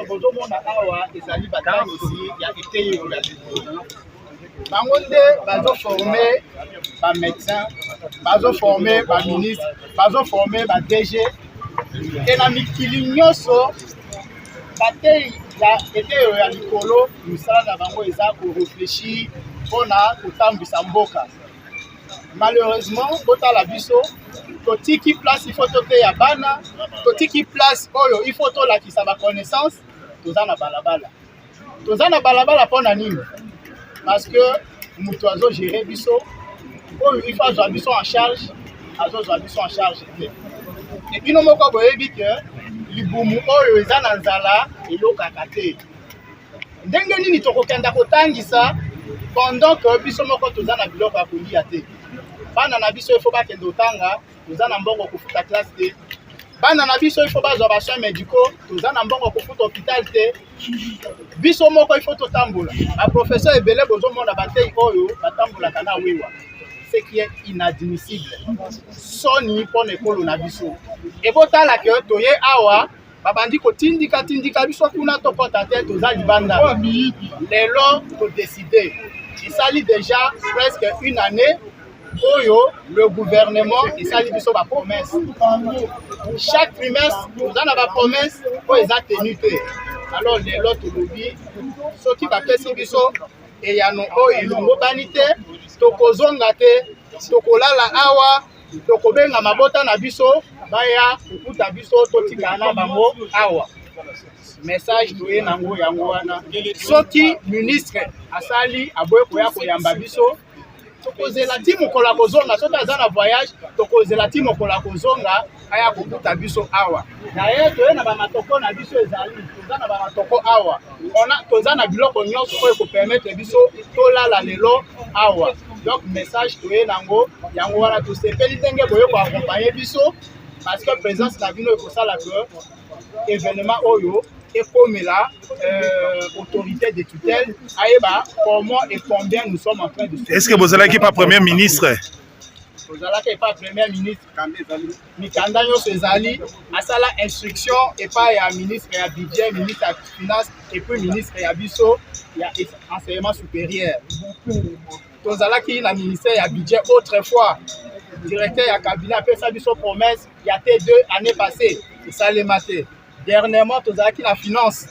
bozomona awa ezali batanga aussi ya été bango nde bazoforme bamédecin, bazoforme baministre, bazoforme badg e na mikili nyonso batei ya été oyo ya likolo misala na bango eza korefléchir mpona kotambwisa mboka. Malheureusement botala biso totiki place il faut toteya bana, totiki place oyo il faut tolakisa baconnaissance. Toza na balabala, toza na balabala mpona nini? Parce que moto azogere biso oyo il faut azwa biso en charge, azozwa biso en charge te. Et bino moko boyebi ke libumu oyo eza na nzala elokaka te. Ndenge nini tokokenda kotangisa pendant que biso moko toza na biloko ya kolia te? Bana na biso il faut bakende otanga, toza na mbongo kofuta classe te. Bana na biso il faut bazwa basoins médicaux, toza na mbongo kofuta hôpital te. Biso moko il faut totambola. Ba professeur ebele bozomona batei oyo batambolaka na wewa. Ce qui est inadmissible. Soni mpona ekolo na biso. E botala ke toye awa babandi kotindika biso kuna tokota te toza libanda. Lelo todécide. Esali déjà presque une année oyo le gouvernement esali biso ba promesse. Chaque trimestre toza na ba promesse oyo eza tenu te. Alors lelo tolobi soki bapesi biso eyano oyo elongo bani te, tokozonga te, tokolala awa, tokobenga mabota na biso baya kokuta biso totikala na bango awa. Message toye nango yango wana. Soki ministre asali aboye koya koyamba biso, tokozela ti mokola kozonga, soki aza na voyage tokozela ti mokola kozonga aya kokuta biso awa. Naye toye na bamatoko na biso ezali, toza na bamatoko awa. Toza na biloko nyonso oyo kopermettre biso tolala lelo awa. Donc message toye nango yango wana tosepeli ndenge boye koaccompagner biso parce que présence na bino ekosala que événement oyo ekomela autorité de tutelle ayeba comment et combien nous sommes en train de faire. Est-ce que vous allez pas premier ministre? Tozalaki pas premier ministre mikanda nyonso ezali asala instruction epa ya ministre ya budget, ministre ya finance et puis ministre ya biso ya enseignement supérieur. Tozalaki na ministère ya budget autrefois directeur ya cabinet apesa biso promesse ya te 2 années passées esalema te. Dernièrement tozalaki na finance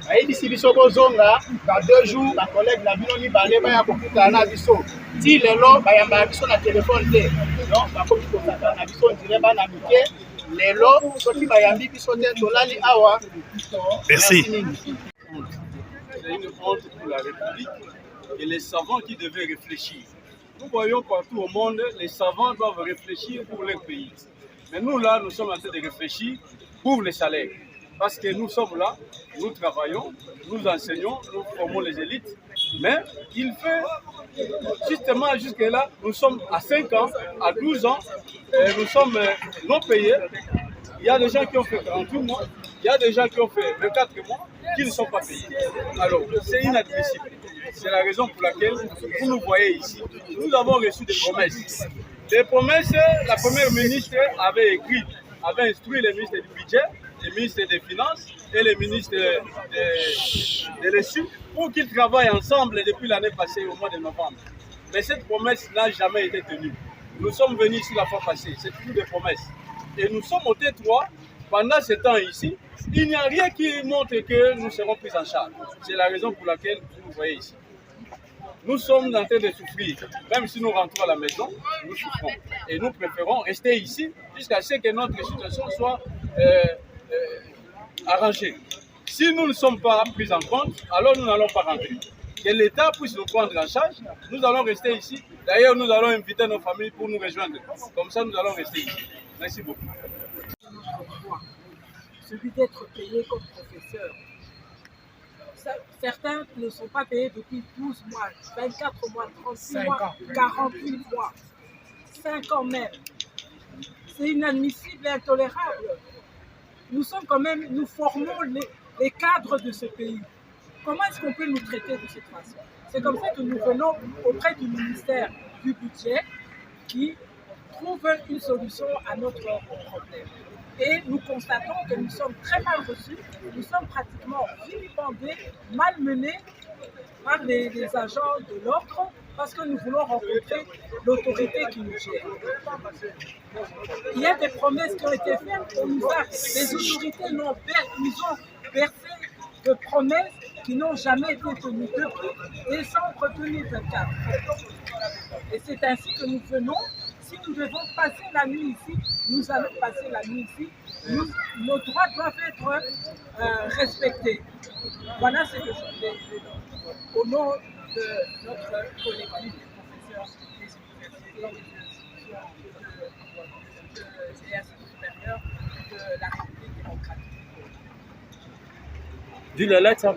ayebisi biso bozonga ba 2 jours ba collègue na bino mibale baya kokutana na biso ti lelo bayamba biso na téléphone te. Donc bakomi kokutana na biso ndire bana mike lelo soki bayambi biso te tolali awa. Merci. C'est une honte pour la République et les savants qui devaient réfléchir. Nous voyons partout au monde, les savants doivent réfléchir pour leur pays. Mais nous là, nous sommes en train de réfléchir pour les salaires. Parce que nous sommes là, nous travaillons, nous enseignons, nous formons les élites. Mais il fait justement jusque-là, nous sommes à 5 ans, à 12 ans, et nous sommes non payés. Il y a des gens qui ont fait 48 mois, il y a des gens qui ont fait 24 mois, qui ne sont pas payés. Alors, c'est inadmissible. C'est la raison pour laquelle vous nous voyez ici. Nous avons reçu des promesses. Des promesses, la première ministre avait écrit, avait instruit les ministres du budget, les ministres des finances et les ministres de l'ESU pour qu'ils travaillent ensemble depuis l'année passée au mois de novembre. Mais cette promesse n'a jamais été tenue. Nous sommes venus ici la fois passée, c'est toujours des promesses. Et nous sommes au T3 pendant ce temps ici. Il n'y a rien qui montre que nous serons pris en charge. C'est la raison pour laquelle vous nous voyez ici. Nous sommes en train de souffrir. Même si nous rentrons à la maison, nous souffrons. Et nous préférons rester ici jusqu'à ce que notre situation soit arrangée. Si nous ne sommes pas pris en compte, alors nous n'allons pas rentrer. Que l'État puisse nous prendre en charge, nous allons rester ici. D'ailleurs, nous allons inviter nos familles pour nous rejoindre. Comme ça, nous allons rester ici. Merci beaucoup. Celui d'être payé comme professeur. Certains ne sont pas payés depuis 12 mois, 24 mois, 36 mois, 48 mois, 5 ans même. C'est inadmissible et intolérable. Nous sommes quand même, nous formons les cadres de ce pays. Comment est-ce qu'on peut nous traiter de cette façon? C'est comme ça que nous venons auprès du ministère du budget qui trouve une solution à notre problème. Et nous constatons que nous sommes très mal reçus, nous sommes pratiquement vilipendés, malmenés par les agents de l'ordre parce que nous voulons rencontrer l'autorité qui nous gère. Il y a des promesses qui ont été faites, les autorités nous ont versé de promesses qui n'ont jamais été tenues depuis décembre 2024. Et c'est ainsi que nous venons. Si nous devons passer la nuit ici, nous allons passer la nuit ici. Nos droits doivent être respectés. Voilà ce que je voulais dire. Au nom de notre collectif des professeurs des universités, des institutions des instituts supérieurs de la République démocratique. Du la lettre, ça.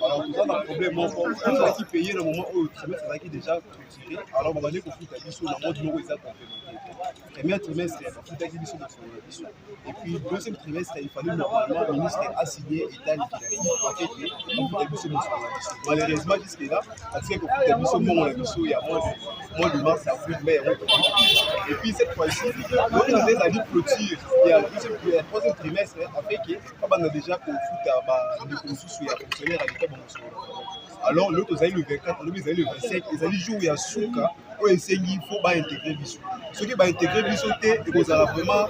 Alors, nous avons un problème. On qui payer le moment où le trimestre est déjà clôturé. Alors, on va dire qu'on fout à l'issue, on a du nouveau exact complémentaire. Premier trimestre, il faut fout à l'issue de son. Et puis, deuxième trimestre, il fallait normalement le ministre a signé état liquidatif pour que on fout à l'issue de son. Malheureusement, jusque-là, parce qu'on fout à l'issue, il y a moins de mars, avril, mai, et puis cette fois-ci, notre thèse a dit clôture. Il y a le troisième trimestre, après qu'on a déjà qu'on fout à des fonctionnaires à l'état. Alors, l'autre, ils allaient le 24, l'autre, ils allaient le 25, ils allaient jouer à Souka, où il faut intégrer Bissou. Ceux qui vont intégrer Bissou, ils vont vraiment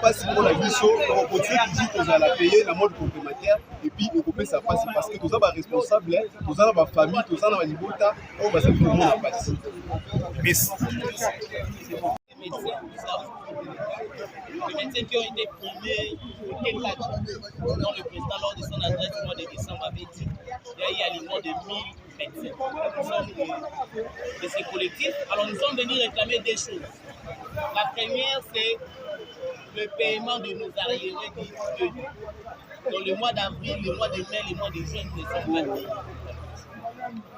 pas si pour la Bissou, on va continuer qui dit qu'on va payer la mode complémentaire, et puis on peut ça passer parce que tous les responsables, tous les familles, tous les libota, on va savoir comment on passe. Miss. 25 qui ont été primés au Québec, dont le président, lors de son adresse au mois de décembre, avait dit qu'il y a eu aliment de 1000 médecins. Nous sommes de ces collectifs. Alors nous sommes venus réclamer des choses. La première, c'est le paiement de nos arriérés dits. Dans le mois d'avril, le mois de mai, le mois de juin, nous ne sommes pas payés.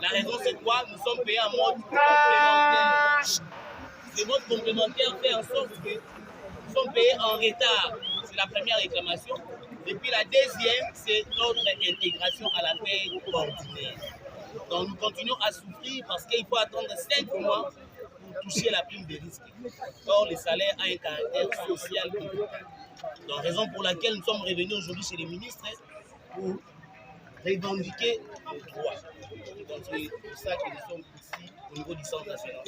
La raison, c'est quoi? Nous sommes payés en mode complémentaire. Ce mode complémentaire fait en sorte que nous sommes payés en retard. C'est la première réclamation. Et puis la deuxième, c'est notre intégration à la paie ordinaire. Donc nous continuons à souffrir parce qu'il faut attendre 5 mois pour toucher la prime de risque. Or, le salaire a un caractère social. Donc, raison pour laquelle nous sommes revenus aujourd'hui chez les ministres pour revendiquer nos droits. Donc, c'est pour ça que nous sommes ici au niveau du centre national.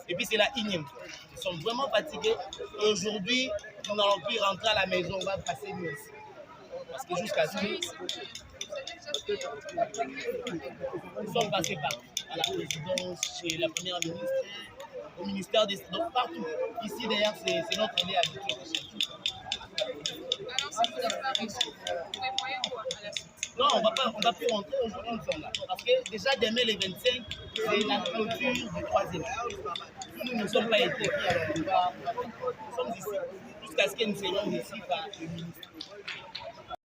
Et puis, c'est la énième fois. Nous sommes vraiment fatigués. Aujourd'hui, nous n'allons plus rentrer à la maison. On va passer nous ici. Parce que jusqu'à ce nous sommes passés à la présidence, chez la première ministre, au ministère des... Donc, partout. Ici, d'ailleurs, c'est notre lait habituel. Alors, si vous n'êtes pas reçu, vous prévoyez quoi à la suite? Non, on ne va plus rentrer aujourd'hui, nous sommes là. Parce que déjà demain, les 25, c'est la clôture du 3e. Nous ne sommes pas établis, alors nous sommes ici jusqu'à ce que nous soyons ici par le ministre.